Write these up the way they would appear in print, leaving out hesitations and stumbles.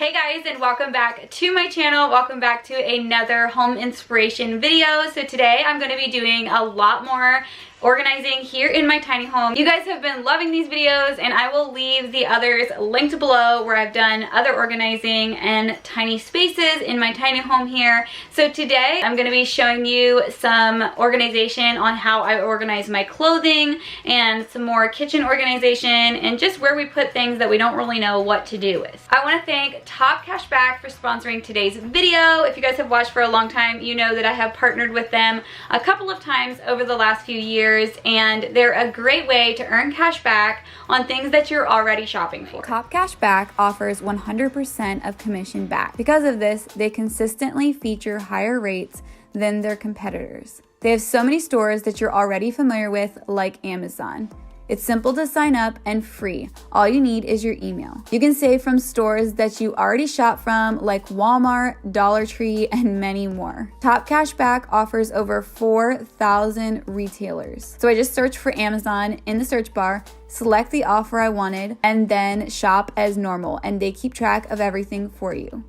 Hey guys, and welcome back to my channel. Welcome back to another home inspiration video. So today I'm going to be doing a lot more organizing here in my tiny home. You guys have been loving these videos, and I will leave the others linked below where I've done other organizing and tiny spaces in my tiny home here. So today I'm going to be showing you some organization on how I organize my clothing and some more kitchen organization and just where we put things that we don't really know what to do with. I want to thank Top Cashback for sponsoring today's video. If you guys have watched for a long time, you know that I have partnered with them a couple of times over the last few years, and they're a great way to earn cash back on things that you're already shopping for. Top Cashback offers 100% of commission back. Because of this, they consistently feature higher rates than their competitors. They have so many stores that you're already familiar with, like Amazon. It's simple to sign up and free. All you need is your email. You can save from stores that you already shop from, like Walmart, Dollar Tree, and many more. Top Cashback offers over 4,000 retailers. So I just searched for Amazon in the search bar, select the offer I wanted, and then shop as normal, and they keep track of everything for you.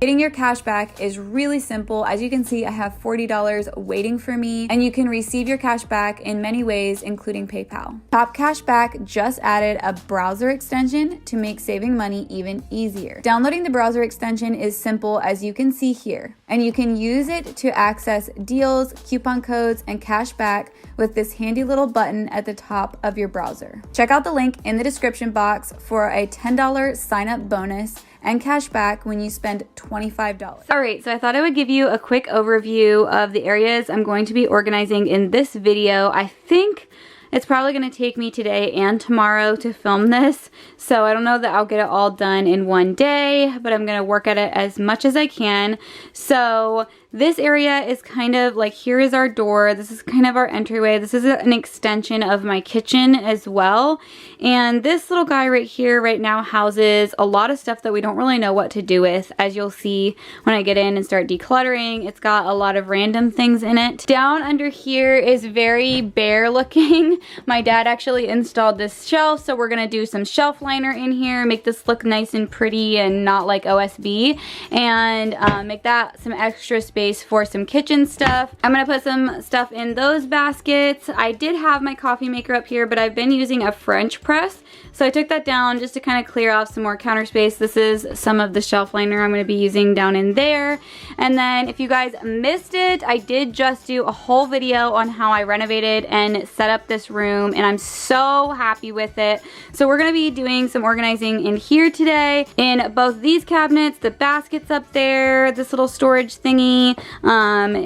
Getting your cash back is really simple. As you can see, I have $40 waiting for me, and you can receive your cash back in many ways, including PayPal. Top Cashback just added a browser extension to make saving money even easier. Downloading the browser extension is simple, as you can see here, and you can use it to access deals, coupon codes, and cash back with this handy little button at the top of your browser. Check out the link in the description box for a $10 sign-up bonus and cash back when you spend $25. Alright, so I thought I would give you a quick overview of the areas I'm going to be organizing in this video. I think it's probably going to take me today and tomorrow to film this, so I don't know that I'll get it all done in one day, but I'm going to work at it as much as I can. So this area is kind of like, here is our door. This is kind of our entryway. This is an extension of my kitchen as well. And this little guy right here right now houses a lot of stuff that we don't really know what to do with. As you'll see when I get in and start decluttering, it's got a lot of random things in it. Down under here is very bare looking. My dad actually installed this shelf, so we're gonna do some shelf liner in here, make this look nice and pretty and not like OSB, and make that some extra space for some kitchen stuff. I'm gonna put some stuff in those baskets. I did have my coffee maker up here, but I've been using a French press, so I took that down just to kind of clear off some more counter space. This is some of the shelf liner I'm gonna be using down in there. And then if you guys missed it, I did just do a whole video on how I renovated and set up this room, and I'm so happy with it. So we're gonna be doing some organizing in here today, in both these cabinets, the baskets up there, this little storage thingy.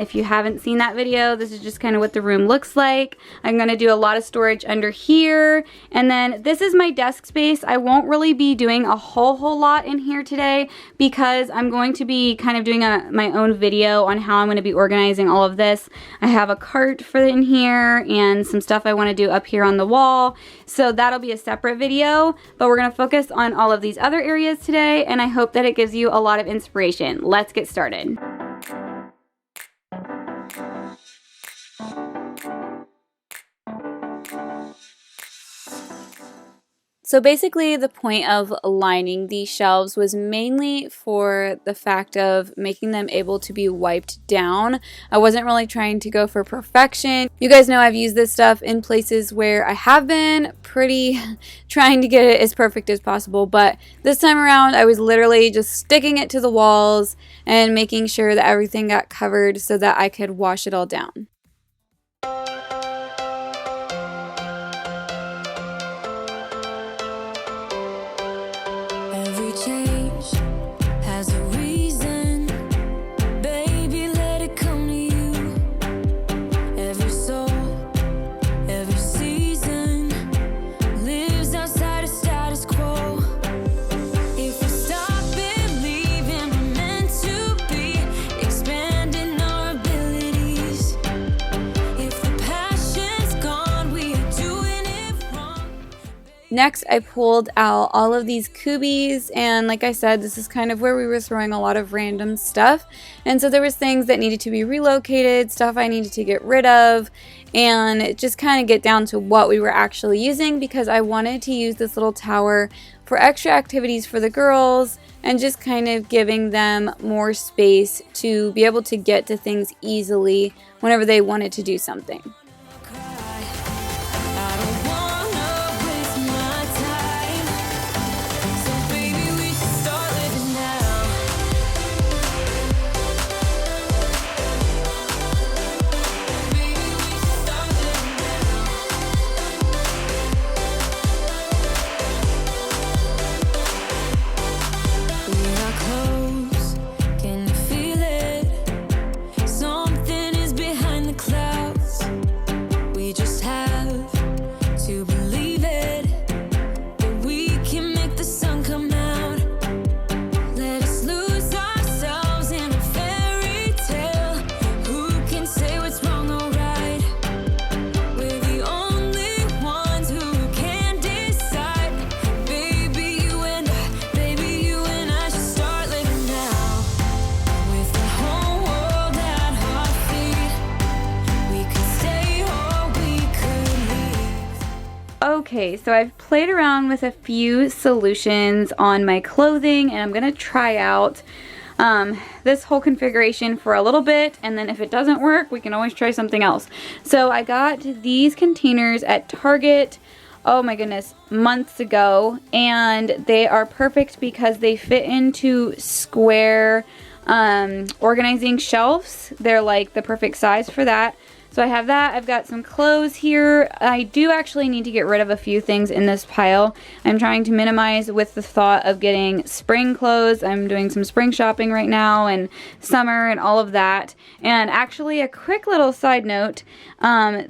If you haven't seen that video, this is just kind of what the room looks like. I'm gonna do a lot of storage under here, and then this is my desk space. I won't really be doing a whole lot in here today because I'm going to be kind of doing my own video on how I'm going to be organizing all of this. I have a cart for in here and some stuff I want to do up here on the wall, so that'll be a separate video, but we're going to focus on all of these other areas today, and I hope that it gives you a lot of inspiration. Let's get started. So basically the point of lining these shelves was mainly for the fact of making them able to be wiped down. I wasn't really trying to go for perfection. You guys know I've used this stuff in places where I have been pretty trying to get it as perfect as possible, but this time around I was literally just sticking it to the walls and making sure that everything got covered so that I could wash it all down. Next, I pulled out all of these kubies, and like I said, this is kind of where we were throwing a lot of random stuff. And so there was things that needed to be relocated, stuff I needed to get rid of, and just kind of get down to what we were actually using, because I wanted to use this little tower for extra activities for the girls and just kind of giving them more space to be able to get to things easily whenever they wanted to do something. Okay, so I've played around with a few solutions on my clothing, and I'm going to try out this whole configuration for a little bit, and then if it doesn't work, we can always try something else. So I got these containers at Target, oh my goodness, months ago, and they are perfect because they fit into square organizing shelves. They're like the perfect size for that. So I have that. I've got some clothes here. I do actually need to get rid of a few things in this pile. I'm trying to minimize with the thought of getting spring clothes. I'm doing some spring shopping right now and summer and all of that. And actually, a quick little side note,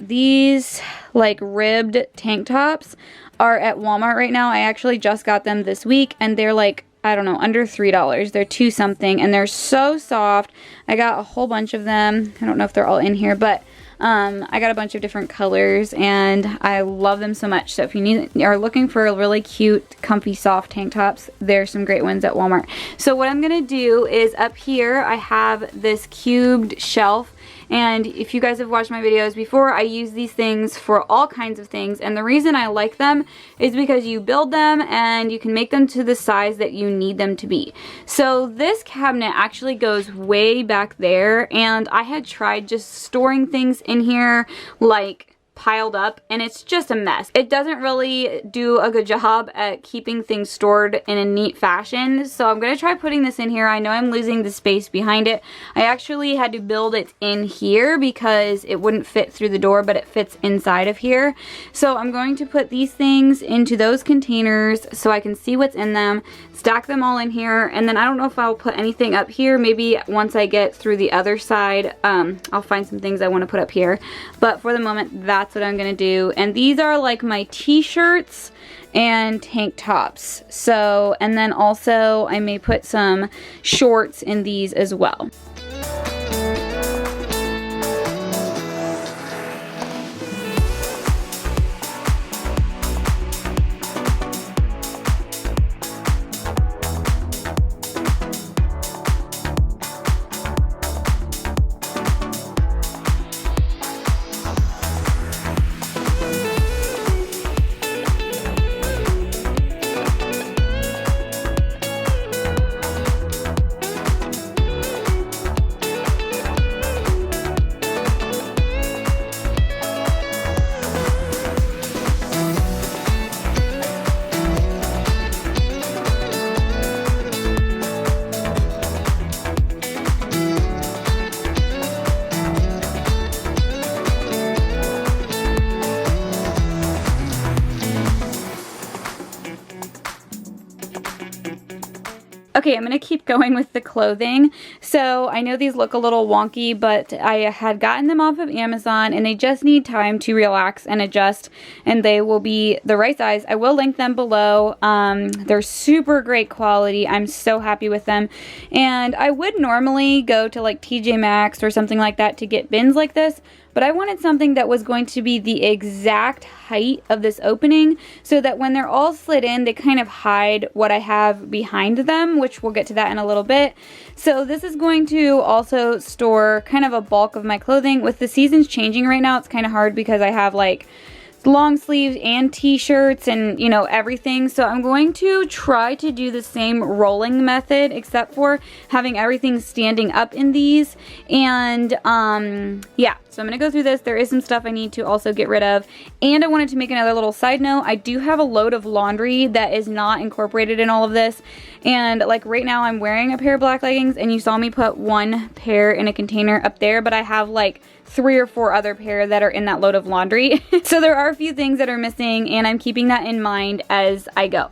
these like ribbed tank tops are at Walmart right now. I actually just got them this week, and they're like, I don't know, under $3. They're $2 something, and they're so soft. I got a whole bunch of them. I don't know if they're all in here, but I got a bunch of different colors, and I love them so much. So if you are looking for really cute, comfy, soft tank tops, there's some great ones at Walmart. So what I'm going to do is up here, I have this cubed shelf. And if you guys have watched my videos before, I use these things for all kinds of things. And the reason I like them is because you build them and you can make them to the size that you need them to be. So this cabinet actually goes way back there, and I had tried just storing things in here like piled up, and it's just a mess. It doesn't really do a good job at keeping things stored in a neat fashion, so I'm going to try putting this in here. I know I'm losing the space behind it. I actually had to build it in here because it wouldn't fit through the door, but it fits inside of here. So I'm going to put these things into those containers so I can see what's in them, stack them all in here, and then I don't know if I'll put anything up here. Maybe once I get through the other side, I'll find some things I want to put up here. But for the moment, that's what I'm gonna do. And these are like my t-shirts and tank tops. So, and then also I may put some shorts in these as well. Okay, I'm going to keep going with the clothing. So I know these look a little wonky, but I had gotten them off of Amazon, and they just need time to relax and adjust, and they will be the right size. I will link them below. They're super great quality. I'm so happy with them. And I would normally go to like TJ Maxx or something like that to get bins like this, but I wanted something that was going to be the exact height of this opening so that when they're all slid in, they kind of hide what I have behind them, which we'll get to that in a little bit. So this is going to also store kind of a bulk of my clothing. With the seasons changing right now, it's kind of hard because I have like long sleeves and t-shirts and, you know, everything. So I'm going to try to do the same rolling method, except for having everything standing up in these. And yeah, so I'm gonna go through this. There is some stuff I need to also get rid of. And I wanted to make another little side note. I do have a load of laundry that is not incorporated in all of this. And like right now I'm wearing a pair of black leggings, and you saw me put one pair in a container up there, but I have like 3 or 4 other pair that are in that load of laundry. So there are a few things that are missing, and I'm keeping that in mind as I go.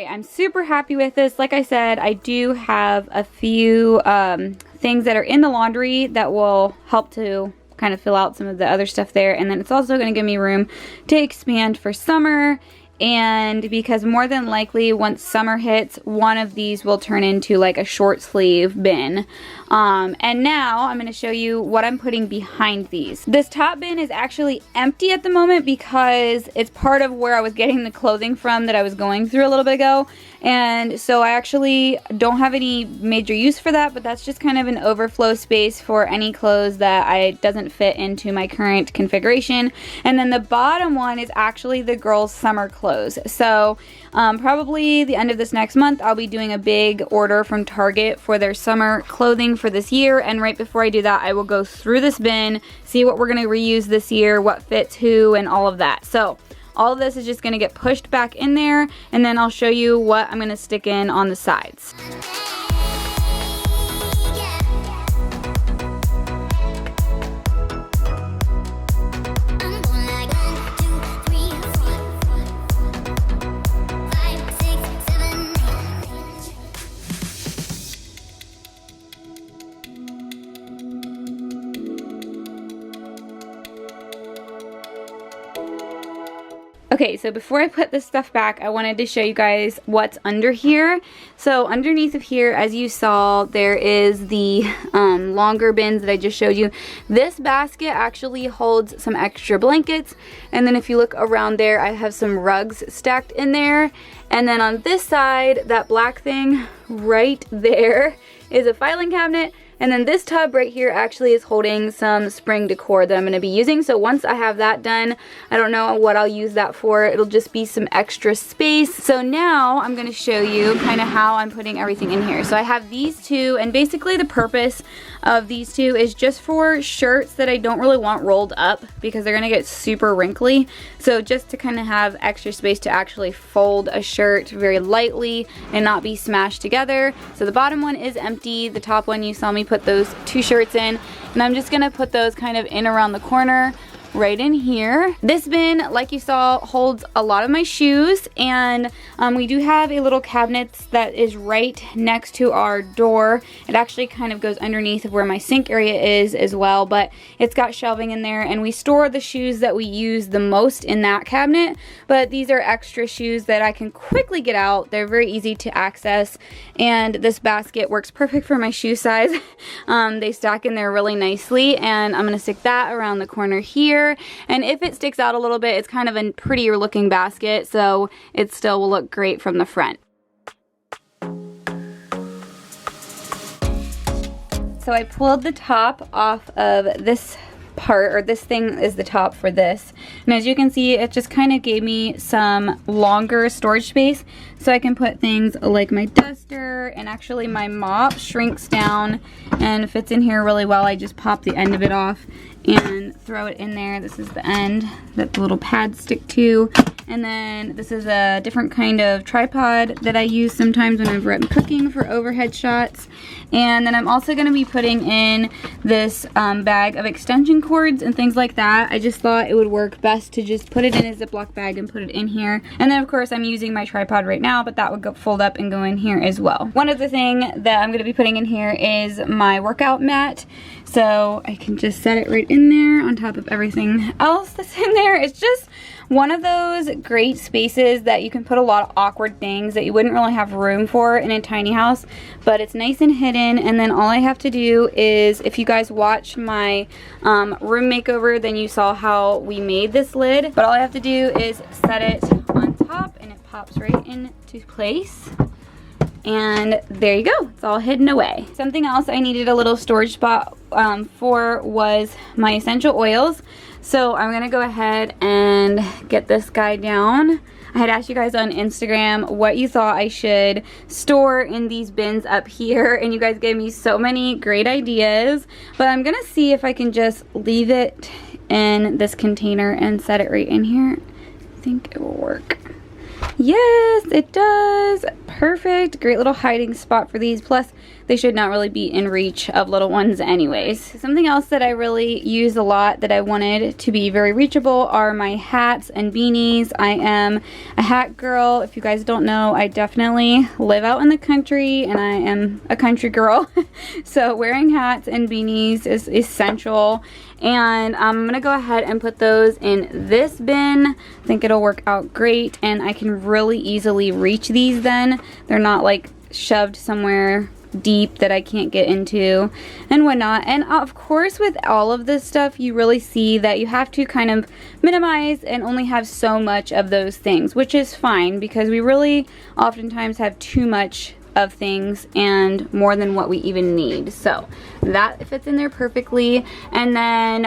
I'm super happy with this. Like I said, I do have a few things that are in the laundry that will help to kind of fill out some of the other stuff there. And then it's also going to give me room to expand for summer. And because more than likely once summer hits, one of these will turn into like a short sleeve bin. And now I'm going to show you what I'm putting behind these. This top bin is actually empty at the moment because it's part of where I was getting the clothing from that I was going through a little bit ago. And so I actually don't have any major use for that, but that's just kind of an overflow space for any clothes that doesn't fit into my current configuration. And then the bottom one is actually the girls' summer clothes. So probably the end of this next month, I'll be doing a big order from Target for their summer clothing for this year. And right before I do that, I will go through this bin, see what we're going to reuse this year, what fits who, and all of that. So all of this is just going to get pushed back in there, and then I'll show you what I'm going to stick in on the sides. Okay, so before I put this stuff back, I wanted to show you guys what's under here. So underneath of here, as you saw, there is the longer bins that I just showed you. This basket actually holds some extra blankets, and then if you look around there, I have some rugs stacked in there. And then on this side, that black thing right there is a filing cabinet. And then this tub right here actually is holding some spring decor that I'm going to be using. So once I have that done, I don't know what I'll use that for. It'll just be some extra space. So now I'm going to show you kind of how I'm putting everything in here. So I have these two, and basically the purpose of these two is just for shirts that I don't really want rolled up because they're going to get super wrinkly. So just to kind of have extra space to actually fold a shirt very lightly and not be smashed together. So the bottom one is empty. The top one you saw me put those 2 shirts in, and I'm just gonna put those kind of in around the corner right in here. This bin, like you saw, holds a lot of my shoes, and we do have a little cabinet that is right next to our door. It actually kind of goes underneath of where my sink area is as well, but it's got shelving in there, and we store the shoes that we use the most in that cabinet. But these are extra shoes that I can quickly get out. They're very easy to access, and this basket works perfect for my shoe size. They stack in there really nicely, and I'm gonna stick that around the corner here. And if it sticks out a little bit, it's kind of a prettier looking basket, so it still will look great from the front. So I pulled the top off of this part, or this thing is the top for this, and as you can see, it just kind of gave me some longer storage space, so I can put things like my duster, and actually my mop shrinks down and fits in here really well. I just pop the end of it off and throw it in there. This is the end that the little pads stick to, And then this is a different kind of tripod that I use sometimes whenever I'm cooking for overhead shots. And then I'm also going to be putting in this bag of extension cords and things like that. I just thought it would work best to just put it in a Ziploc bag and put it in here. And then of course I'm using my tripod right now, but that would go fold up and go in here as well. One other thing that I'm going to be putting in here is my workout mat. So I can just set it right in there on top of everything else that's in there. It's just one of those great spaces that you can put a lot of awkward things that you wouldn't really have room for in a tiny house, but it's nice and hidden. And then all I have to do is, if you guys watch my room makeover, then you saw how we made this lid. But all I have to do is set it on top and it pops right into place. And there you go, it's all hidden away. Something else I needed a little storage spot for was my essential oils. So I'm gonna go ahead and get this guy down. I had asked you guys on Instagram what you thought I should store in these bins up here, and you guys gave me so many great ideas. But I'm gonna see if I can just leave it in this container and set it right in here. I think it will work. Yes, it does. Perfect. Great little hiding spot for these. Plus, they should not really be in reach of little ones anyways. Something else that I really use a lot that I wanted to be very reachable are my hats and beanies. I am a hat girl. If you guys don't know, I definitely live out in the country and I am a country girl. So wearing hats and beanies is essential. And I'm gonna go ahead and put those in this bin. I think it'll work out great, and I can really easily reach these then. They're not like shoved somewhere deep that I can't get into and whatnot. And of course, with all of this stuff, you really see that you have to kind of minimize and only have so much of those things, which is fine because we really oftentimes have too much of things and more than what we even need. So that fits in there perfectly. And then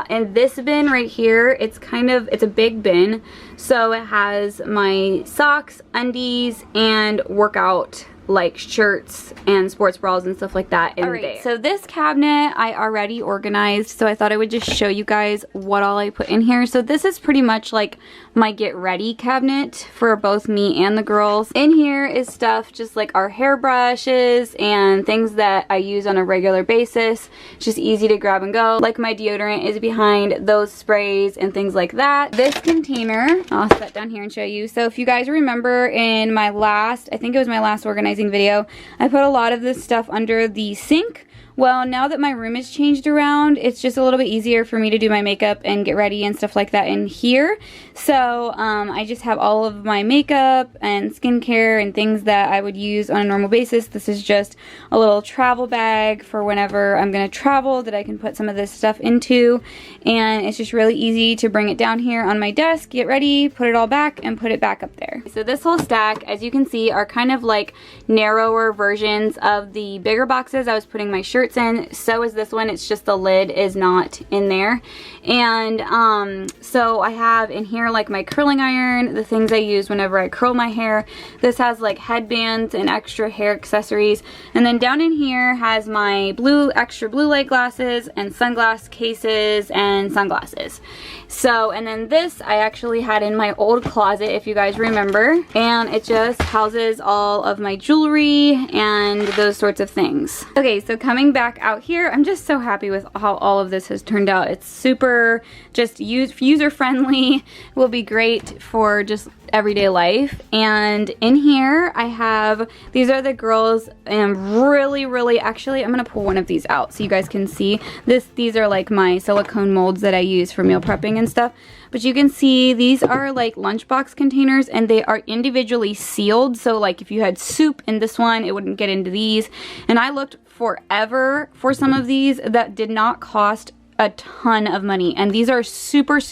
in this bin right here, it's a big bin, so it has my socks, undies, and workout like shirts and sports bras and stuff like that in there. So this cabinet I already organized, so I thought I would just show you guys what all I put in here. So this is pretty much like my get ready cabinet for both me and the girls. In here is stuff just like our hairbrushes and things that I use on a regular basis. It's just easy to grab and go. Like my deodorant is behind those sprays and things like that. This container, I'll set down here and show you. So if you guys remember in my last, I think it was my last organizing video, I put a lot of this stuff under the sink. Well, now that my room is changed around, it's just a little bit easier for me to do my makeup and get ready and stuff like that in here. So I just have all of my makeup and skincare and things that I would use on a normal basis. This is just a little travel bag for whenever I'm going to travel that I can put some of this stuff into. And it's just really easy to bring it down here on my desk, get ready, put it all back, and put it back up there. So this whole stack, as you can see, are kind of like narrower versions of the bigger boxes I was putting my shirts in. So is this one. It's just the lid is not in there. And so I have in here like my curling iron, the things I use whenever I curl my hair. This has like headbands and extra hair accessories. And then down in here has my extra blue light glasses and sunglass cases and sunglasses. So, and then this I actually had in my old closet, if you guys remember, and it just houses all of my jewelry and those sorts of things. Okay, so coming back out here, I'm just so happy with how all of this has turned out. It's super just user friendly, will be great for just everyday life. And in here I have, these are the girls, and really actually I'm gonna pull one of these out so you guys can see this. These are like my silicone molds that I use for meal prepping and stuff. But you can see these are like lunchbox containers, and they are individually sealed. So like if you had soup in this one, it wouldn't get into these. And I looked forever for some of these that did not cost a ton of money, and these are super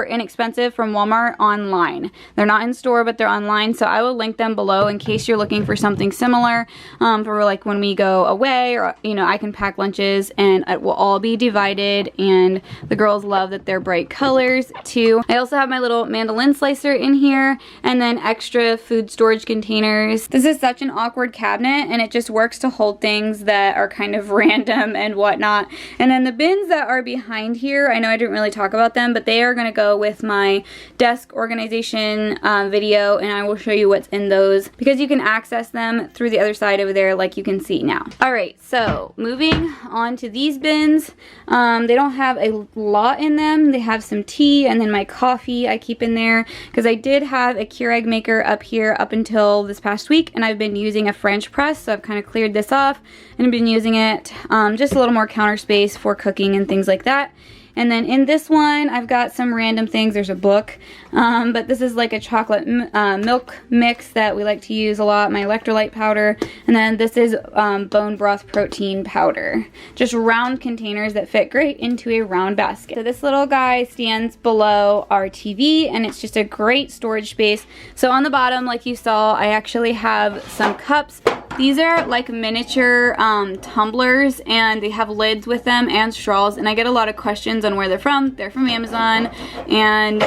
inexpensive from Walmart online. They're not in store, but they're online, so I will link them below in case you're looking for something similar for like when we go away, or you know, I can pack lunches and it will all be divided, and the girls love that they're bright colors too. I also have my little mandolin slicer in here, and then extra food storage containers. This is such an awkward cabinet, and it just works to hold things that are kind of random and whatnot. And then the bins that are behind here, I know I didn't really talk about them, but they they are going to go with my desk organization video, and I will show you what's in those because you can access them through the other side over there like you can see now. Alright, so moving on to these bins. They don't have a lot in them. They have some tea and then my coffee I keep in there because I did have a Keurig maker up here up until this past week, and I've been using a French press, so I've kind of cleared this off and I've been using it just a little more counter space for cooking and things like that. And then in this one, I've got some random things. There's a book, but this is like a chocolate milk mix that we like to use a lot, my electrolyte powder. And then this is bone broth protein powder. Just round containers that fit great into a round basket. So this little guy stands below our TV, and it's just a great storage space. So on the bottom, like you saw, I actually have some cups. These are like miniature tumblers, and they have lids with them and straws, and I get a lot of questions on where they're from. They're from Amazon, and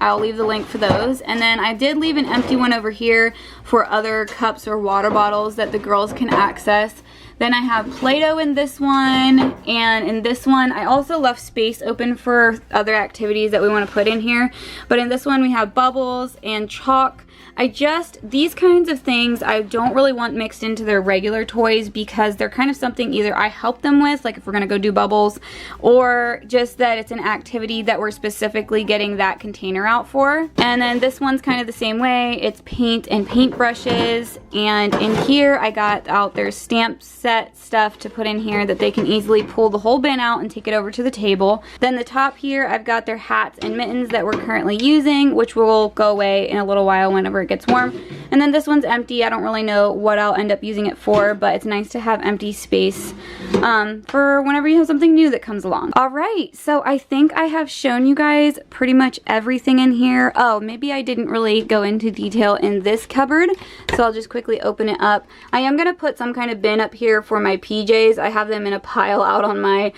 I'll leave the link for those. And then I did leave an empty one over here for other cups or water bottles that the girls can access. Then I have Play-Doh in this one, and in this one I also left space open for other activities that we want to put in here. But in this one we have bubbles and chalk. These kinds of things I don't really want mixed into their regular toys because they're kind of something either I help them with, like if we're going to go do bubbles, or just that it's an activity that we're specifically getting that container out for. And then this one's kind of the same way. It's paint and paint brushes, and in here I got out their stamp set stuff to put in here that they can easily pull the whole bin out and take it over to the table. Then the top here I've got their hats and mittens that we're currently using, which will go away in a little while whenever it gets warm. And then this one's empty. I don't really know what I'll end up using it for, but it's nice to have empty space for whenever you have something new that comes along. Alright, so I think I have shown you guys pretty much everything in here. Oh, maybe I didn't really go into detail in this cupboard, so I'll just quickly open it up. I am going to put some kind of bin up here for my PJs. I have them in a pile out on my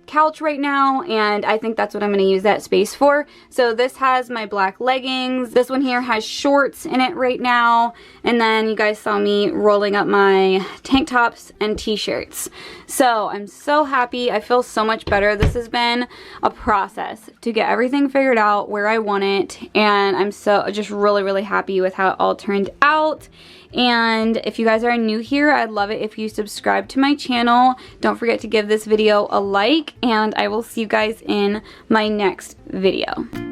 couch right now, and I think that's what I'm going to use that space for. So this has my black leggings. This one here has shorts in it right now, and then you guys saw me rolling up my tank tops and t-shirts. So I'm so happy. I feel so much better. This has been a process to get everything figured out where I want it, and I'm so just really happy with how it all turned out. And if you guys are new here, I'd love it if you subscribe to my channel. Don't forget to give this video a like, and I will see you guys in my next video.